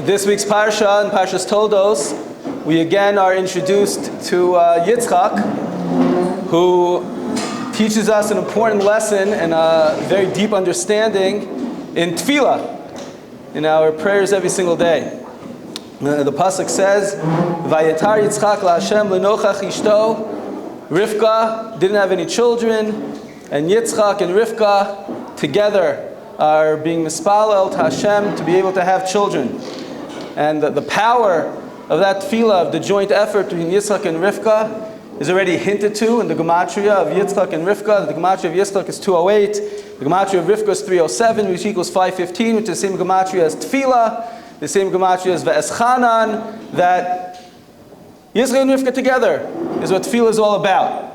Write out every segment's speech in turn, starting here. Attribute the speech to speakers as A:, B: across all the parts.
A: This week's parsha, in Parshas Toldos, we again are introduced to Yitzchak, who teaches us an important lesson and a very deep understanding in Tefillah, in our prayers every single day. The pasuk says, "Vayetar Yitzchak laHashem lenochach ishto." Rivka didn't have any children, and Yitzchak and Rivka together are being mispalel to Hashem to be able to have children. And the power of that tefillah, of the joint effort between Yitzchak and Rivka, is already hinted to in the gematria of Yitzchak and Rivka. The gematria of Yitzchak is 208. The gematria of Rivka is 307, which equals 515, which is the same gematria as tefillah, the same gematria as ve'eschanan, that Yitzchak and Rivka together is what tefillah is all about.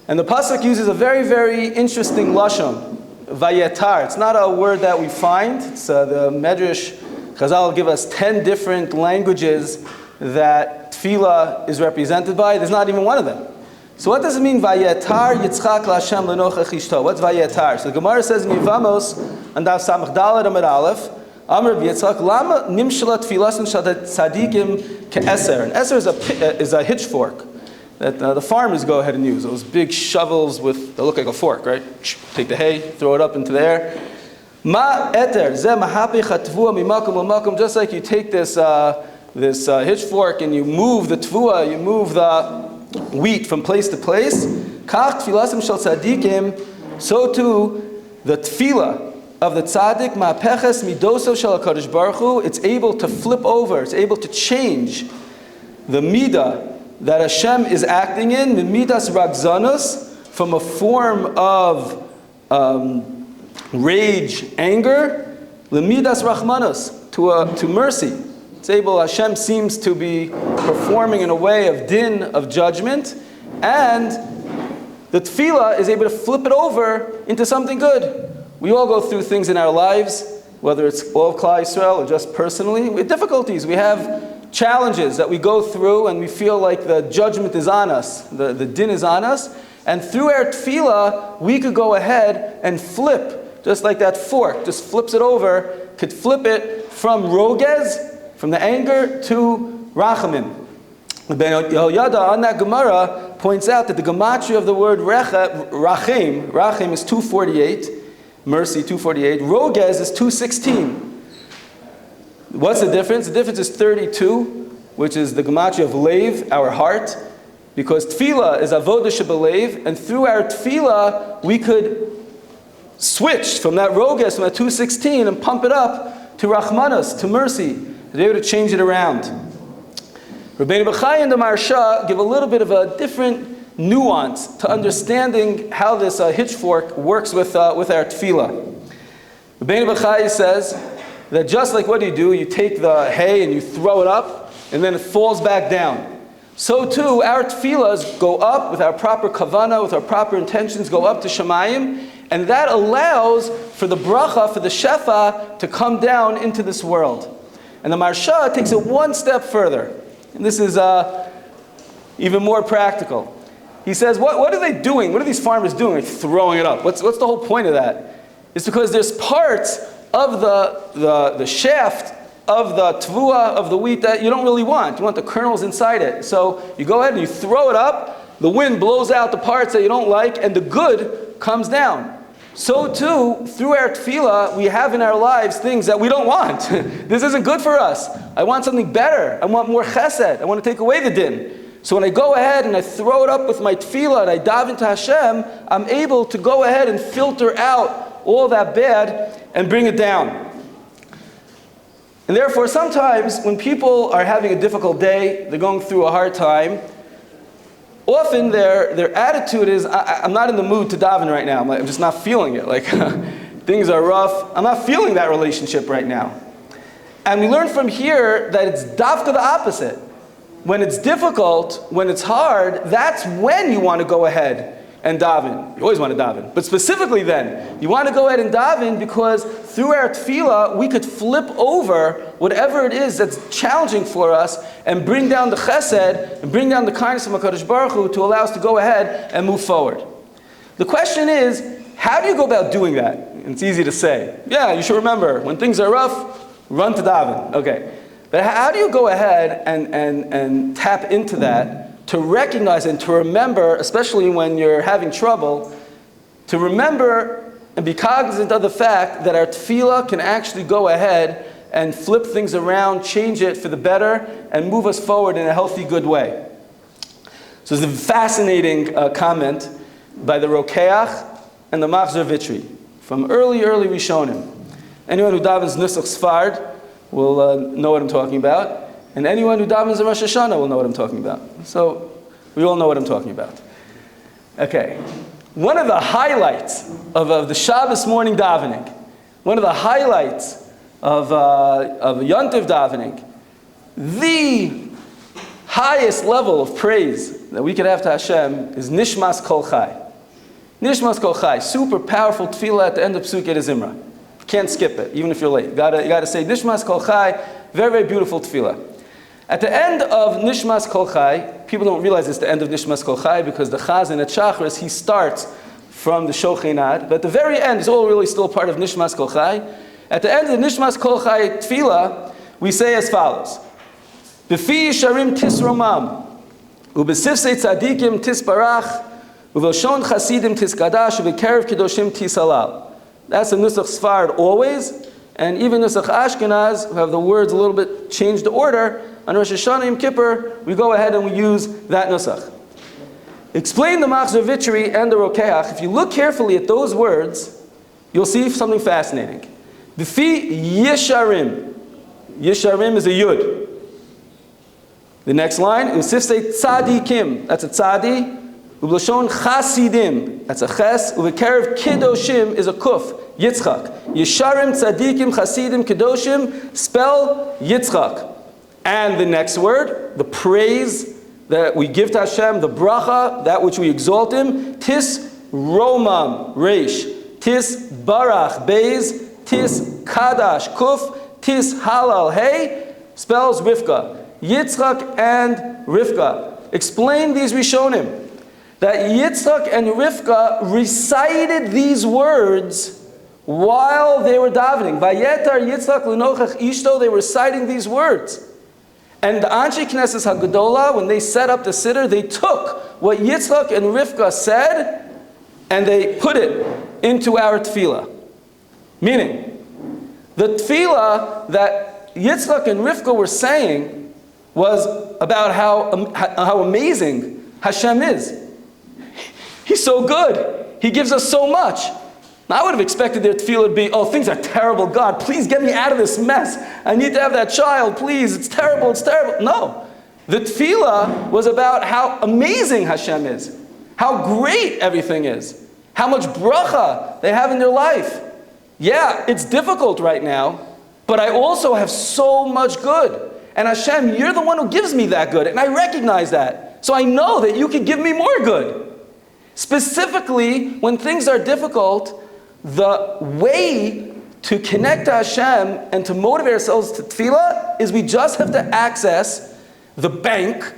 A: And the pasuk uses a very, very interesting lashon, vayetar. It's not a word that we find. It's the Medrash Chazal will give us 10 different languages that tefillah is represented by. There's not even one of them. So what does it mean, Vayetar Yitzchak laHashem lenochach ishto? What's Vayetar? So the Gemara says in Yevamos, and Daf Samach Daled Amud Aleph, Amr Yitzchak, Lama nimshala tfilasim shal tzadikim ke'eser. And eser is a pitchfork that the farmers go ahead and use. Those big shovels that look like a fork, right? Take the hay, throw it up into the air. Ma eter ze mahapich hatvua mimakom l'makom. Just like you take this pitchfork and you move the tvua, you move the wheat from place to place. Kach tfilasim shel tzadikim. So too the tefillah of the tzaddik ma'apeches midoso shel HaKadosh Baruch Hu. It's able to flip over. It's able to change the midah that Hashem is acting in, the midas ragzanus, from a form of rage, anger, lemidas rachmanus, to mercy. It's able, Hashem seems to be performing in a way of din, of judgment, and the tefillah is able to flip it over into something good. We all go through things in our lives, whether it's all of Klal Yisrael or just personally. We have difficulties. We have challenges that we go through, and we feel like the judgment is on us, the din is on us, and through our tefillah, we could go ahead and flip. Just like that fork, just flips it over, could flip it from rogez, from the anger, to rachamim. Ben Yehoyada on that Gemara points out that the gematria of the word rachim is 248, mercy 248, rogez is 216. What's the difference? The difference is 32, which is the gematria of leiv, our heart, because tefillah is avodah shebelev, and through our tefillah we could switch from that roges, from that 216, and pump it up to rachmanas, to mercy, to be able to change it around. Rabbeinu Bechai and the Maharsha give a little bit of a different nuance to understanding how this pitchfork works with our tefillah. Rabbeinu Bechai says that just like what do? You take the hay and you throw it up, and then it falls back down. So too, our tefillahs go up with our proper kavanah, with our proper intentions, go up to Shemayim, and that allows for the bracha, for the shefa, to come down into this world. And the Maharsha takes it one step further. And this is even more practical. He says, what are they doing? What are these farmers doing? Like throwing it up. What's the whole point of that? It's because there's parts of the shaft of the tvua, of the wheat, that you don't really want. You want the kernels inside it. So you go ahead and you throw it up, the wind blows out the parts that you don't like, and the good comes down. So too, through our tefillah, we have in our lives things that we don't want. This isn't good for us. I want something better. I want more chesed. I want to take away the din. So when I go ahead and I throw it up with my tefillah and I dive into Hashem, I'm able to go ahead and filter out all that bad and bring it down. And therefore, sometimes when people are having a difficult day, they're going through a hard time, often their attitude is, I'm not in the mood to daven right now. I'm just not feeling it. Like, things are rough. I'm not feeling that relationship right now. And we learn from here that it's dafka the opposite. When it's difficult, when it's hard, that's when you want to go ahead and daven. You always want to daven. But specifically then, you want to go ahead and daven because through our tefillah, we could flip over whatever it is that's challenging for us and bring down the chesed and bring down the kindness of HaKadosh Baruch Hu to allow us to go ahead and move forward. The question is, how do you go about doing that? And it's easy to say. Yeah, you should remember, when things are rough, Run to daven. Okay. But how do you go ahead and tap into that to recognize and to remember, especially when you're having trouble, to remember and be cognizant of the fact that our tefillah can actually go ahead and flip things around, change it for the better, and move us forward in a healthy, good way. So there's a fascinating comment by the Rokeach and the Machzor Vitri from early Rishonim. Anyone who davens Nusach Sfard will know what I'm talking about, and anyone who davens in Rosh Hashanah will know what I'm talking about. So we all know what I'm talking about. Okay, one of the highlights of the Shabbos morning davening, one of the highlights of Yontiv davening, the highest level of praise that we could have to Hashem is Nishmas Kol Chai. Nishmas Kol Chai, super powerful tefillah at the end of Psukei Zimra. Can't skip it, even if you're late. You gotta say Nishmas Kol Chai, very, very beautiful tefillah. At the end of Nishmas Kol Chai, people don't realize it's the end of Nishmas Kol Chai because the Chazan at Shachris, he starts from the Shochenad, but at the very end is all really still part of Nishmas Kol Chai. At the end of the Nishmas Kol Chai tefillah, we say as follows: B'fi Yisharim Tisromam, Ubesifsei Tzadikim Tisparach, Uvelshon Chasidim Tiskadash, Ubekerev Kedoshim Tisalal. That's the Nusach Sfard always, and even Nusach Ashkenaz, who have the words a little bit changed the order, on Rosh Hashanah Yom Kippur, we go ahead and we use that Nusach. Explain the Machzor Vitri and the Rokeach. If you look carefully at those words, you'll see something fascinating. B'fi Yesharim. Yesharim is a Yud. The next line, Usifsei Tzadikim. That's a Tzadi. Ublashon Chasidim, that's a Ches. Uvekerev Kedoshim is a Kuf, Yitzchak. Yesharim Tzadikim Chasidim Kedoshim, spell Yitzchak. And the next word, the praise that we give to Hashem, the bracha, that which we exalt Him, Tis Romam, Reish. Tis Barach, Beis. Tis Kadash, Kuf. Tis Halal, Hey, spells Rivka. Yitzchak and Rivka. Explain these Rishonim. That Yitzchak and Rivka recited these words while they were davening. Vayetar Yitzchak l'nochach ishto, they were reciting these words. And the Anshe Knesses HaGedolah, when they set up the Siddur, they took what Yitzchak and Rivka said and they put it into our tefillah. Meaning, the tefillah that Yitzchak and Rivka were saying was about how amazing Hashem is. He's so good. He gives us so much. Now, I would have expected their tefillah to be, oh, things are terrible. God, please get me out of this mess. I need to have that child, please. It's terrible, it's terrible. No. The tefillah was about how amazing Hashem is. How great everything is. How much bracha they have in their life. Yeah, it's difficult right now, but I also have so much good. And Hashem, you're the one who gives me that good. And I recognize that. So I know that you can give me more good. Specifically, when things are difficult, the way to connect to Hashem and to motivate ourselves to tefillah is we just have to access the bank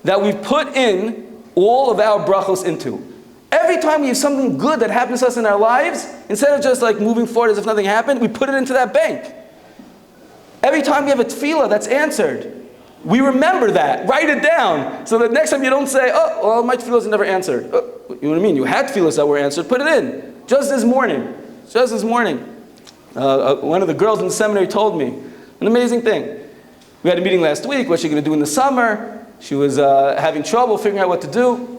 A: that we've put in all of our brachos into. Every time we have something good that happens to us in our lives, instead of just like moving forward as if nothing happened, we put it into that bank. Every time we have a tefillah that's answered, we remember that. Write it down. So that next time you don't say, oh, well, my tefillahs are never answered. You know what I mean? You had tefillahs that were answered. Put it in. Just this morning. One of the girls in the seminary told me an amazing thing. We had a meeting last week. What's she going to do in the summer? She was having trouble figuring out what to do.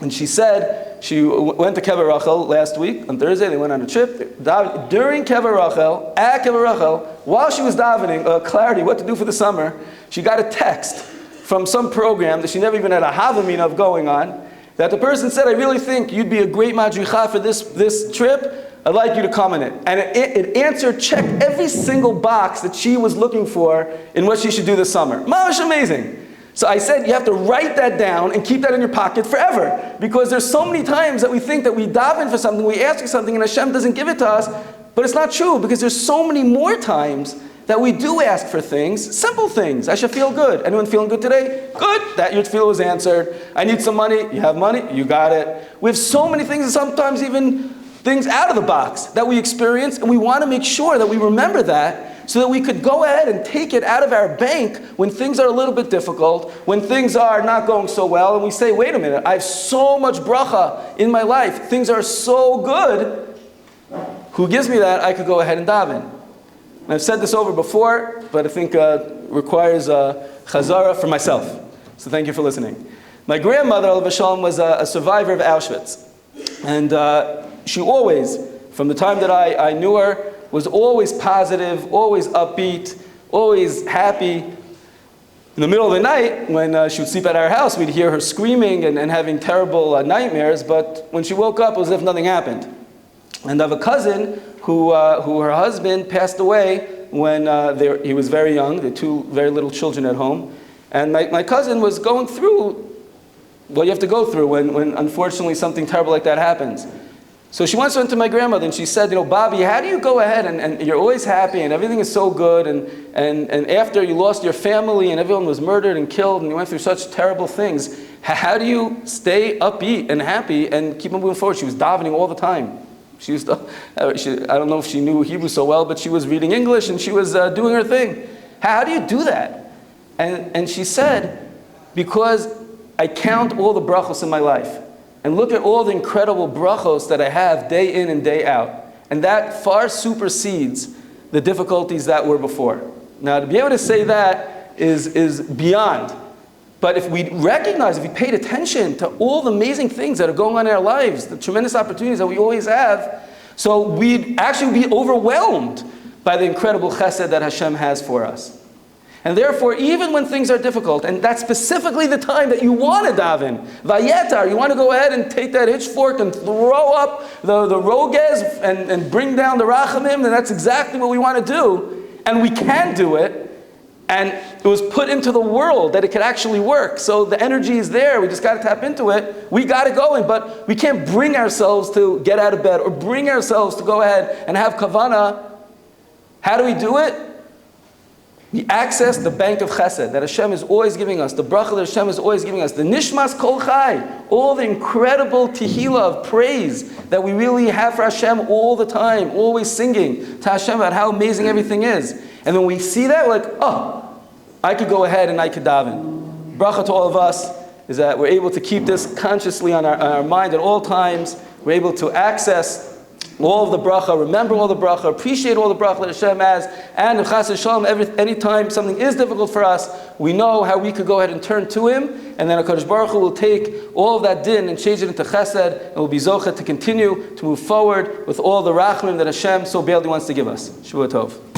A: And she said she went to Kever Rachel last week. On Thursday, they went on a trip. During Kever Rachel, at Kever Rachel, while she was davening, clarity, what to do for the summer, she got a text from some program that she never even had a havamina of going on, that the person said, I really think you'd be a great madricha for this trip. I'd like you to come in it. And it answered, checked every single box that she was looking for in what she should do this summer. Mamash amazing. So I said, you have to write that down and keep that in your pocket forever. Because there's so many times that we think that we daven for something, we ask for something, and Hashem doesn't give it to us. But it's not true, because there's so many more times that we do ask for things, simple things. I should feel good. Anyone feeling good today? Good. That your tefillah was answered. I need some money. You have money. You got it. We have so many things, and sometimes even things out of the box that we experience, and we want to make sure that we remember that so that we could go ahead and take it out of our bank when things are a little bit difficult, when things are not going so well, and we say, wait a minute, I have so much bracha in my life, things are so good, who gives me that? I could go ahead and daven. And I've said this over before, but I think requires a chazara for myself. So thank you for listening. My grandmother, Alav Shalom, was a survivor of Auschwitz. And she always, from the time that I knew her, was always positive, always upbeat, always happy. In the middle of the night, when she would sleep at our house, we'd hear her screaming and having terrible nightmares, but when she woke up, it was as if nothing happened. And I have a cousin who her husband passed away when he was very young. They had two very little children at home. And my cousin was going through what you have to go through when unfortunately something terrible like that happens. So she once went to my grandmother and she said, Bobby, how do you go ahead and you're always happy and everything is so good and after you lost your family and everyone was murdered and killed and you went through such terrible things, how do you stay upbeat and happy and keep moving forward? She was davening all the time. She used to, I don't know if she knew Hebrew so well, but she was reading English and she was doing her thing. How do you do that? And she said, because I count all the brachos in my life. And look at all the incredible brachos that I have day in and day out. And that far supersedes the difficulties that were before. Now, to be able to say that is beyond. But if we recognize, if we paid attention to all the amazing things that are going on in our lives, the tremendous opportunities that we always have, so we'd actually be overwhelmed by the incredible chesed that Hashem has for us. And therefore, even when things are difficult, and that's specifically the time that you want to daven, vayetar, you want to go ahead and take that pitchfork and throw up the rogez and bring down the rachamim, and that's exactly what we want to do. And we can do it, and it was put into the world that it could actually work. So the energy is there, we just got to tap into it. We got it going, but we can't bring ourselves to get out of bed or bring ourselves to go ahead and have kavanah. How do we do it? We access the bank of chesed that Hashem is always giving us, the bracha that Hashem is always giving us, the nishmas kol chai, all the incredible tehillah of praise that we really have for Hashem all the time, always singing to Hashem about how amazing everything is. And when we see that, we're like, oh, I could go ahead and I could daven. Bracha to all of us is that we're able to keep this consciously on our mind at all times. We're able to access all of the bracha, remember all the bracha, appreciate all the bracha that Hashem has, and Chesed Shalom, anytime something is difficult for us, we know how we could go ahead and turn to Him, and then HaKadosh Baruch Hu will take all of that din and change it into chesed, and we'll be zocheh to continue to move forward with all the rachmim that Hashem so badly wants to give us. Shavua Tov.